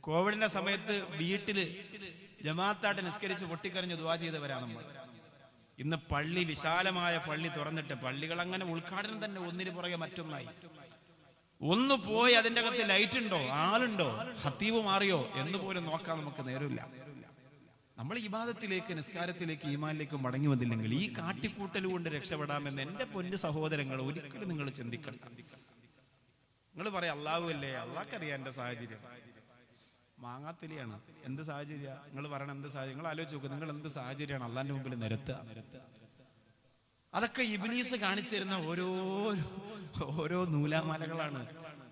കോവിഡിന്റെ സമയത്ത് വീട്ടില് ജമാഅത്തായിട്ട് നിസ്കരിച്ച് പൊട്ടിക്കരഞ്ഞ് ദുആ ചെയ്തവരാണ് നമ്മൾ. ഇന്ന് പള്ളി, വിശാലമായ പള്ളി തുറന്നിട്ട് പള്ളികൾ അങ്ങനെ ഉദ്ഘാടനം തന്നെ ഒന്നിനു പുറകെ മറ്റൊന്നായി. ഒന്ന് പോയി അതിൻ്റെ അകത്ത് ലൈറ്റ് ഉണ്ടോ, ആളുണ്ടോ, ഖത്തീബ് മാറിയോ എന്ന് പോലും നോക്കാൻ നമുക്ക് നേരമില്ല. നമ്മൾ ഇബാദത്തിലേക്ക്, നിസ്കാരത്തിലേക്ക്, ഈമാനിലേക്ക് മടങ്ങി വന്നില്ലെങ്കിൽ ഈ കാട്ടിക്കൂട്ടൽ കൊണ്ട് രക്ഷപ്പെടാമെന്ന് എൻ്റെ പൊന്നു സഹോദരങ്ങൾ ഒരിക്കലും നിങ്ങൾ ചിന്തിക്കണ്ട. നിങ്ങൾ പറയാം അള്ളാഹു അല്ലേ, അള്ളാഹ്ക്കറിയാം എൻ്റെ സാഹചര്യം. മാങ്ങാത്തിലിയാണ്. എന്ത് സാഹചര്യ നിങ്ങൾ പറയണം? എന്ത് സാഹചര്യം? നിങ്ങൾ ആലോചിച്ച് നോക്കുക, നിങ്ങൾ എന്ത് സാഹചര്യമാണ് അള്ളാന്റെ മുമ്പിൽ നിരത്തുക? അതൊക്കെ ഇബ്ലീസ് കാണിച്ചു തരുന്ന ഓരോ നൂലാമാലകളാണ്.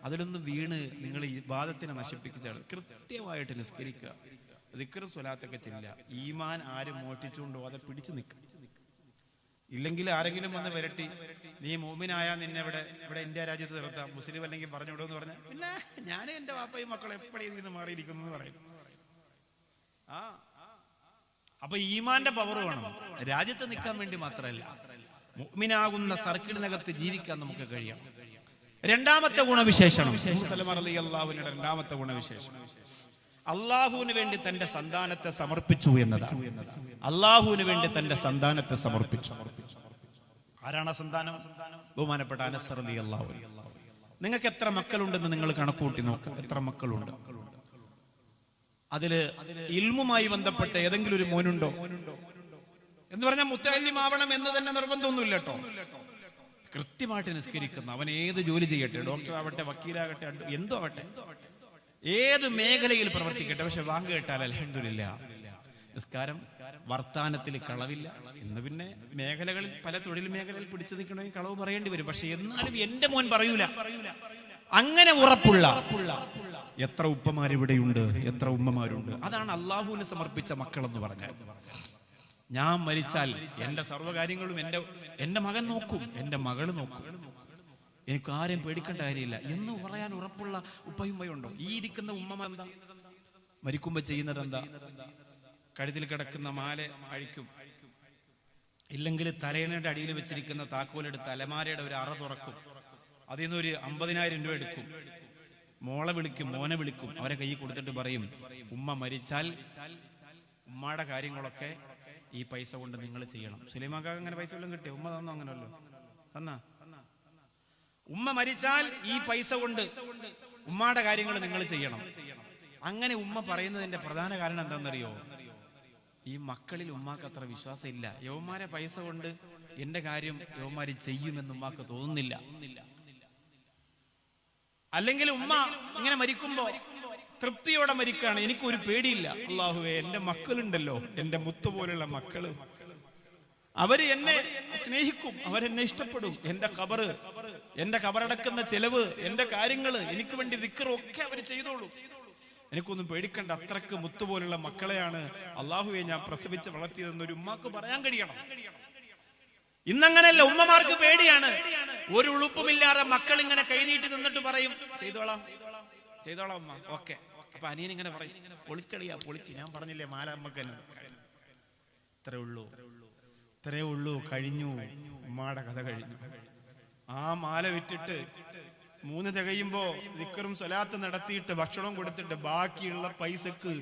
അതിലൊന്നും വീണ് നിങ്ങൾ ഈ ഇബാദത്തിനെ നശിപ്പിച്ചാണ്. കൃത്യമായിട്ട് നിസ്കരിക്കുക, ദിക്റും സ്വലാത്തൊക്കെ ചെല്ലുക. ഈമാൻ ആരും മോഷ്ടിച്ചുകൊണ്ടോ അത് പിടിച്ചു നിൽക്കുക. ഇല്ലെങ്കിൽ ആരെങ്കിലും വന്ന് വരട്ടി നീ മുഅ്മിനായ നിന്നെ ഇവിടെ ഇന്ത്യ രാജ്യത്ത് നിർത്താം, മുസ്ലിം അല്ലെങ്കിൽ പറഞ്ഞുവിടുമെന്ന് പറഞ്ഞാൽ പിന്നെ ഞാൻ എൻ്റെ വാപ്പയും മക്കളും എപ്പോഴും ഇതിൽ നിന്ന് മാറിയിരിക്കുന്നു എന്ന് പറയും. അപ്പൊ ഈമാന്റെ പവർ വേണം. രാജ്യത്ത് നിൽക്കാൻ വേണ്ടി മാത്രമല്ല, മുഅ്മിനാകുന്ന സർക്കിളിനകത്ത് ജീവിക്കാൻ നമുക്ക് കഴിയണം. രണ്ടാമത്തെ ഗുണവിശേഷണം, രണ്ടാമത്തെ ഗുണവിശേഷം അള്ളാഹുവിന് വേണ്ടി തന്റെ സന്താനത്തെ സമർപ്പിച്ചു എന്നതാണ്. അള്ളാഹുവിന് വേണ്ടി തന്റെ സന്താനത്തെ സമർപ്പിച്ചു. ആരാണ് ആ സന്താനം? ബഹുമാനപ്പെട്ട അനസ് റളിയല്ലാഹു അൻഹു. നിങ്ങൾക്ക് എത്ര മക്കളുണ്ടെന്ന് നിങ്ങൾ കണക്കൂട്ടി നോക്കുക. എത്ര മക്കളുണ്ട്? അതില് ഇൽമുമായി ബന്ധപ്പെട്ട ഏതെങ്കിലും ഒരു മോനുണ്ടോ എന്ന് പറഞ്ഞാൽ മുത്തഅല്ലിമാവണം എന്ന് തന്നെ നിർബന്ധമൊന്നുമില്ല കേട്ടോ. കൃത്യമായിട്ട് നിസ്കരിക്കുന്ന, അവൻ ഏത് ജോലി ചെയ്യട്ടെ, ഡോക്ടർ ആവട്ടെ, വക്കീലാകട്ടെ, എന്തോ ആവട്ടെ, ഏത് മേഖലയിൽ പ്രവർത്തിക്കട്ടെ, പക്ഷെ വാങ്ക് കേട്ടാൽ അൽഹംദുലില്ലാഹ് നിസ്കാരം, വർത്താനത്തിൽ കളവില്ല. ഇന്ന് പിന്നെ മേഖലകളിൽ, പല തൊഴിൽ മേഖലയിൽ പിടിച്ചു നിൽക്കണമെങ്കിൽ കളവ് പറയേണ്ടി വരും. പക്ഷെ എന്നാലും എന്റെ മോൻ പറയൂല. അങ്ങനെ ഉറപ്പുള്ള എത്ര ഉപ്പമാരിവിടെയുണ്ട്, എത്ര ഉമ്മമാരുണ്ട്. അതാണ് അള്ളാഹുവിന് സമർപ്പിച്ച മക്കൾ എന്ന് പറഞ്ഞാൽ. ഞാൻ മരിച്ചാൽ എന്റെ സർവ്വകാര്യങ്ങളും എന്റെ മകൻ നോക്കും, എന്റെ മകള് നോക്കും, എനിക്ക് ആരെയും പേടിക്കേണ്ട കാര്യമില്ല എന്ന് പറയാൻ ഉറപ്പുള്ള ഉപ്പയുമ്മയുണ്ടോ? ഈ ഇരിക്കുന്ന ഉമ്മ എന്താ മരിക്കുമ്പോ ചെയ്യുന്നത്? എന്താ? കഴുത്തിൽ കിടക്കുന്ന മാല അഴിക്കും, ഇല്ലെങ്കിൽ തലയണയുടെ അടിയിൽ വെച്ചിരിക്കുന്ന താക്കോലെടുത്ത് അലമാരയുടെ ഒരു അറ തുറക്കും, അതിൽ നിന്ന് ഒരു 50,000 രൂപ എടുക്കും, മോളെ വിളിക്കും, മോനെ വിളിക്കും, അവരെ കൈ കൊടുത്തിട്ട് പറയും, ഉമ്മ മരിച്ചാൽ ഉമ്മയുടെ കാര്യങ്ങളൊക്കെ ഈ പൈസ കൊണ്ട് നിങ്ങൾ ചെയ്യണം. സുലൈമാക്കാക്ക് അങ്ങനെ പൈസ വല്ലതും കിട്ടിയോ? ഉമ്മ തന്നോ? അങ്ങനല്ലോ തന്നാ? ഉമ്മ മരിച്ചാൽ ഈ പൈസ കൊണ്ട് ഉമ്മയുടെ കാര്യങ്ങൾ നിങ്ങൾ ചെയ്യണം. അങ്ങനെ ഉമ്മ പറയുന്നതിന്റെ പ്രധാന കാരണം എന്താണെന്നറിയോ? ഈ മക്കളിൽ ഉമ്മാക്ക് അത്ര വിശ്വാസം ഇല്ല. യവന്മാരെ പൈസ കൊണ്ട് എന്റെ കാര്യം യവന്മാര് ചെയ്യുമെന്ന് ഉമ്മാക്ക് തോന്നുന്നില്ല. അല്ലെങ്കിൽ ഉമ്മ ഇങ്ങനെ മരിക്കുമ്പോ തൃപ്തിയോടെ മരിക്കാണ്, എനിക്കൊരു പേടിയില്ല. അല്ലാഹുവേ, എന്റെ മക്കളുണ്ടല്ലോ, എന്റെ മുത്തുപോലുള്ള മക്കള്, അവര് എന്നെ സ്നേഹിക്കും, അവരെന്നെ ഇഷ്ടപ്പെടും. എന്റെ ഖബറടക്കുന്ന ചെലവ്, എന്റെ കാര്യങ്ങള്, എനിക്ക് വേണ്ടി ദിക്റൊക്കെ അവര് ചെയ്തോളൂ, എനിക്കൊന്നും പേടിക്കണ്ട. അത്രക്ക് മുത്തുപോലുള്ള മക്കളെയാണ് അല്ലാഹുവേ ഞാൻ പ്രസവിച്ച് വളർത്തിയതെന്നൊരു ഉമ്മാക്ക് പറയാൻ കഴിയണം. ഇന്നങ്ങനല്ല, ഉമ്മമാർക്ക് പേടിയാണ്. ഒരു ഉളുപ്പുമില്ലാതെ മക്കൾ ഇങ്ങനെ കൈനീട്ടി നിന്നിട്ട് പറയും, ചെയ്തോളാം ചെയ്തോളാം ഉമ്മ, ഓക്കെ. അപ്പൊ അനിയൻ ഇങ്ങനെ പറയും, പൊളിച്ചളിയാ പൊളിച്ച്, ഞാൻ പറഞ്ഞില്ലേ മാല അമ്മക്ക് തന്നെ. ഇത്രേ ഉള്ളൂ, കഴിഞ്ഞു, ഉമ്മാടെ കഥ കഴിഞ്ഞു. ആ മാല വിറ്റിട്ട് 3 തികയുമ്പോ ദിക്റും സ്വലാത്ത് നടത്തിയിട്ട് ഭക്ഷണം കൊടുത്തിട്ട് ബാക്കിയുള്ള പൈസക്ക്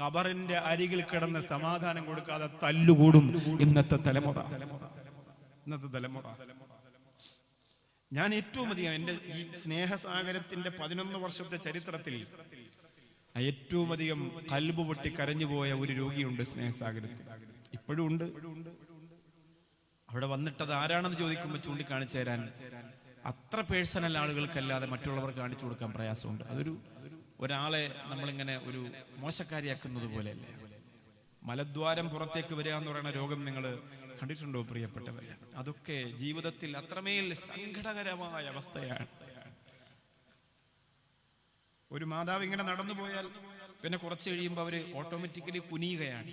ഖബറിന്റെ അരികിൽ കിടന്ന് സമാധാനം കൊടുക്കാതെ തല്ലുകൂടും ഇന്നത്തെ തലമുറ. ഞാൻ ഏറ്റവും അധികം എന്റെ ഈ സ്നേഹസാഗരത്തിന്റെ 11 വർഷത്തെ ചരിത്രത്തിൽ ഏറ്റവും അധികം കൽബ് പൊട്ടി കരഞ്ഞുപോയ ഒരു രോഗിയുണ്ട് സ്നേഹസാഗരത്തിൽ, ഇപ്പോഴും ഉണ്ട്. അവിടെ വന്നിട്ടത് ആരാണെന്ന് ചോദിക്കുമ്പോൾ ചൂണ്ടിക്കാണിച്ചു തരാൻ അത്ര പേഴ്സണൽ ആളുകൾക്കല്ലാതെ മറ്റുള്ളവർ കാണിച്ചു കൊടുക്കാൻ പ്രയാസമുണ്ട്. ഒരാളെ നമ്മളിങ്ങനെ ഒരു മോശക്കാരിയാക്കുന്നത് പോലെയല്ലേ. മലദ്വാരം പുറത്തേക്ക് വരിക എന്ന് പറയുന്ന രോഗം നിങ്ങൾ കണ്ടിട്ടുണ്ടോ പ്രിയപ്പെട്ടവരെ? അതൊക്കെ ജീവിതത്തിൽ അത്രമേൽ സങ്കടകരമായ അവസ്ഥയാണ്. ഒരു മാതാവ് ഇങ്ങനെ നടന്നു പോയാൽ പിന്നെ കുറച്ച് കഴിയുമ്പോൾ അവര് ഓട്ടോമാറ്റിക്കലി കുനിയുകയാണ്.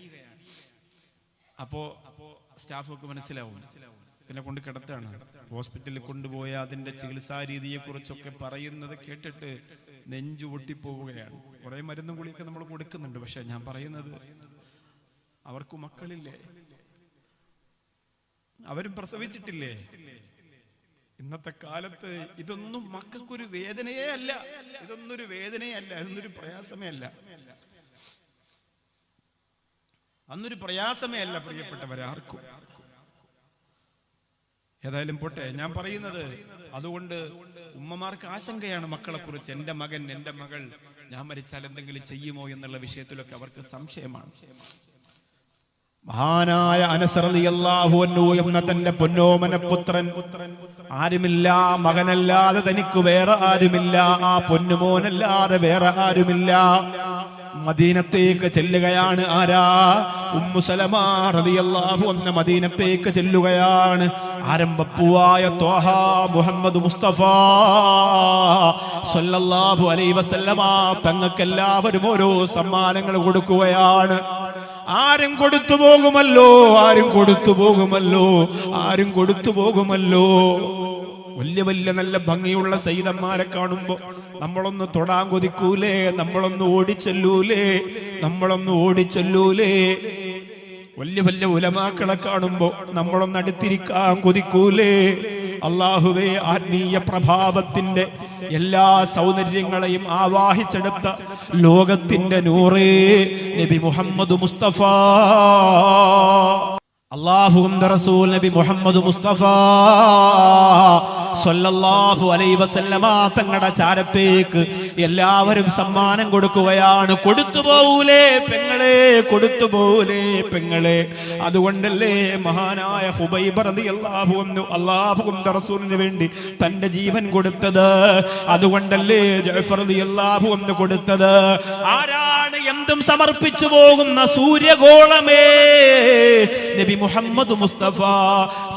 അപ്പോ സ്റ്റാഫൊക്കെ മനസ്സിലാവും, പിന്നെ കൊണ്ട് കിടത്താണ്. ഹോസ്പിറ്റലിൽ കൊണ്ടുപോയ അതിന്റെ ചികിത്സാ രീതിയെ കുറിച്ചൊക്കെ പറയുന്നത് കേട്ടിട്ട് നെഞ്ചു പൊട്ടിപ്പോവുകയാണ്. കുറെ മരുന്നും ഗുളിയൊക്കെ നമ്മൾ കൊടുക്കുന്നുണ്ട്. പക്ഷെ ഞാൻ പറയുന്നത്, അവർക്ക് മക്കളില്ലേ? അവരും പ്രസവിച്ചിട്ടില്ലേ? ഇന്നത്തെ കാലത്ത് ഇതൊന്നും മക്കൾക്കൊരു വേദനയേ അല്ല, ഇതൊന്നൊരു വേദനയേ അല്ല, ഇതൊന്നൊരു പ്രയാസമേ അല്ല, അന്നൊരു പ്രയാസമേ അല്ല പ്രിയപ്പെട്ടവരെ ആർക്കും. ഏതായാലും പോട്ടെ, ഞാൻ പറയുന്നത് അതുകൊണ്ട് ഉമ്മമാർക്ക് ആശങ്കയാണ് മക്കളെ കുറിച്ച്. എന്റെ മകൻ, എന്റെ മകൾ ഞാൻ മരിച്ചാൽ എന്തെങ്കിലും ചെയ്യുമോ എന്നുള്ള വിഷയത്തിലൊക്കെ അവർക്ക് സംശയമാണ്. മഹാനായ അനസ് റളിയല്ലാഹു അൻഹു എന്ന തന്റെ പൊന്നോമന പുത്രൻ, ആരുമില്ല, മകനല്ലാതെ തനിക്ക് വേറെ ആരുമില്ല, ആ പൊന്നുമോനല്ലാതെ വേറെ ആരുമില്ല, മദീനത്തേക്ക് ചെല്ലുകയാണ്. ആരാ? ഉമ്മു സലമ റളിയല്ലാഹു അൻഹ മദീനത്തേക്ക് ചെല്ലുകയാണ്. ആരംഭപ്പൂവായ ത്വാഹ മുഹമ്മദ് മുസ്തഫ സ്വല്ലല്ലാഹു അലൈഹി വസല്ലമ തങ്ങൾക്കെല്ലാവരും ഓരോ സമ്മാനങ്ങൾ കൊടുക്കുകയാണ്. ആരും കൊടുത്തു പോകുമല്ലോ, ആരും കൊടുത്തു പോകുമല്ലോ, ആരും കൊടുത്തു പോകുമല്ലോ. വലിയ വലിയ നല്ല ഭംഗിയുള്ള സയ്യിദന്മാരെ കാണുമ്പോ നമ്മളൊന്ന് തൊടാൻ കൊതിക്കൂലേ? നമ്മളൊന്ന് ഓടിച്ചെല്ലൂലേ? നമ്മളൊന്ന് ഓടിച്ചെല്ലൂലേ? വലിയ വലിയ ഉലമാക്കളെ കാണുമ്പോ നമ്മളൊന്ന് അടുത്തിരിക്കാൻ കൊതിക്കൂലേ? അല്ലാഹുവേ, ആത്മീയ പ്രഭാവത്തിന്റെ എല്ലാ സൗന്ദര്യങ്ങളെയും ആവാഹിച്ചെടുത്ത ലോകത്തിന്റെ നൂറേ നബി മുഹമ്മദ് മുസ്തഫ, അല്ലാഹുവിന്റെ റസൂൽ നബി മുഹമ്മദ് മുസ്തഫ സ്വല്ലല്ലാഹു അലൈഹി വസല്ലമ തങ്ങളുടെ ചാരത്തേക്ക് എല്ലാവരും സമ്മാനം കൊടുക്കുകയാണ്. കൊടുത്തു പോവൂലേ പെങ്ങളെ? കൊടുത്തു പോവൂലേ പെങ്ങളെ? അതുകൊണ്ടല്ലേ മഹാനായ ഹുബൈബ് റളിയല്ലാഹു അൻഹു അല്ലാഹുവിന്റെ റസൂലിന് വേണ്ടി തന്റെ ജീവൻ കൊടുത്തത്? അതുകൊണ്ടല്ലേ ജഅഫർ റളിയല്ലാഹു അൻഹു കൊടുത്തത്? ആരാണ് എന്തും സമർപ്പിച്ചു പോകുന്ന സൂര്യഗോളമേ നബി മുഹമ്മദ് മുസ്തഫ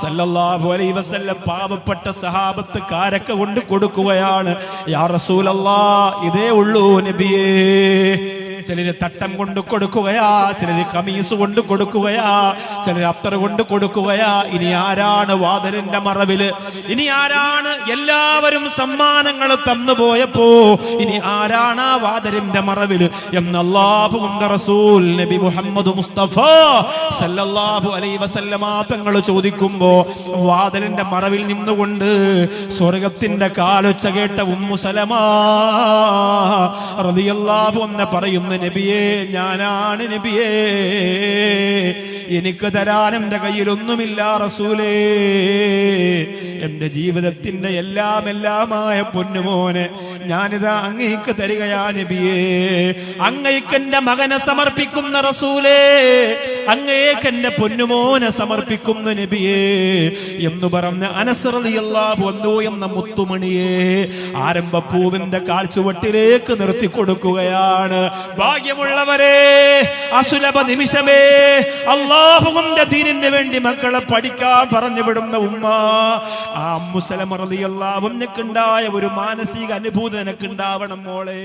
സല്ലല്ലാഹു അലൈഹി വസല്ലം പാവപ്പെട്ട സഹാബത്ത് കാരക്ക കൊണ്ട് കൊടുക്കുകയാണ്. യാ റസൂലല്ലാഹ്, ഇതേ ഉള്ളൂ നബിയേ. ചിലര് തട്ടം കൊണ്ട് കൊടുക്കുകയാ, ചിലര് ഖമീസ് കൊണ്ട് കൊടുക്കുകയാ, ചിലര് അത്തർ കൊണ്ട് കൊടുക്കുകയാ. ഇനി ആരാണ് വാതിലിന്റെ മറവില്? ഇനി ആരാണ്? എല്ലാവരും സമ്മാനങ്ങൾ തന്നുപോയപ്പോ ഇനി ആരാണ് ആ വാതിലിന്റെ മറവില് എന്ന് അല്ലാഹുവിന്റെ റസൂൽ നബി മുഹമ്മദ് മുസ്തഫ സല്ലല്ലാഹു അലൈഹി വസല്ലമ തങ്ങൾ ചോദിക്കുമ്പോ വാതിലിന്റെ മറവിൽ നിന്നുകൊണ്ട് സ്വർഗത്തിന്റെ കാലൊച്ച കേട്ട ഉമ്മു സലമ റളിയല്ലാഹു അൻഹ പറയുന്നു, നബിയേ, ഞാനാണ് നബിയേ, എനിക്ക് തരാൻ എന്റെ കയ്യിലൊന്നുമില്ല റസൂലേ. എന്റെ ജീവിതത്തിന്റെ എല്ലാമായ പൊന്നുമോനെ ഞാനിതാ അങ്ങേക്ക് തരികയാ നബിയേ. അങ്ങേക്ക് എന്റെ മകനെ സമർപ്പിക്കുന്ന റസൂലേ, അങ്ങേക്ക് എന്റെ പൊന്നുമോനെ സമർപ്പിക്കുന്ന നബിയേ എന്ന് പറഞ്ഞ അനസ് റളിയല്ലാഹു അൻഹു എന്ന മുത്തുമണിയെ ആരംഭപ്പൂവിന്റെ കാൽച്ചുവട്ടിലേക്ക് നിർത്തി കൊടുക്കുകയാണ്. ഭാഗ്യമുള്ളവരെ, അസുലഭ നിമിഷമേ, അല്ലാഹുവിന്റെ ദീനിന് വേണ്ടി മക്കളെ പഠിക്കാൻ പറഞ്ഞു വിടുന്ന ഉമ്മ. ആ ഉമ്മു സലമ റളിയല്ലാഹു അൻഹയ്ക്കുണ്ടായ ഒരു മാനസിക അനുഭൂതി നിനക്കുണ്ടാവണം മോളെ.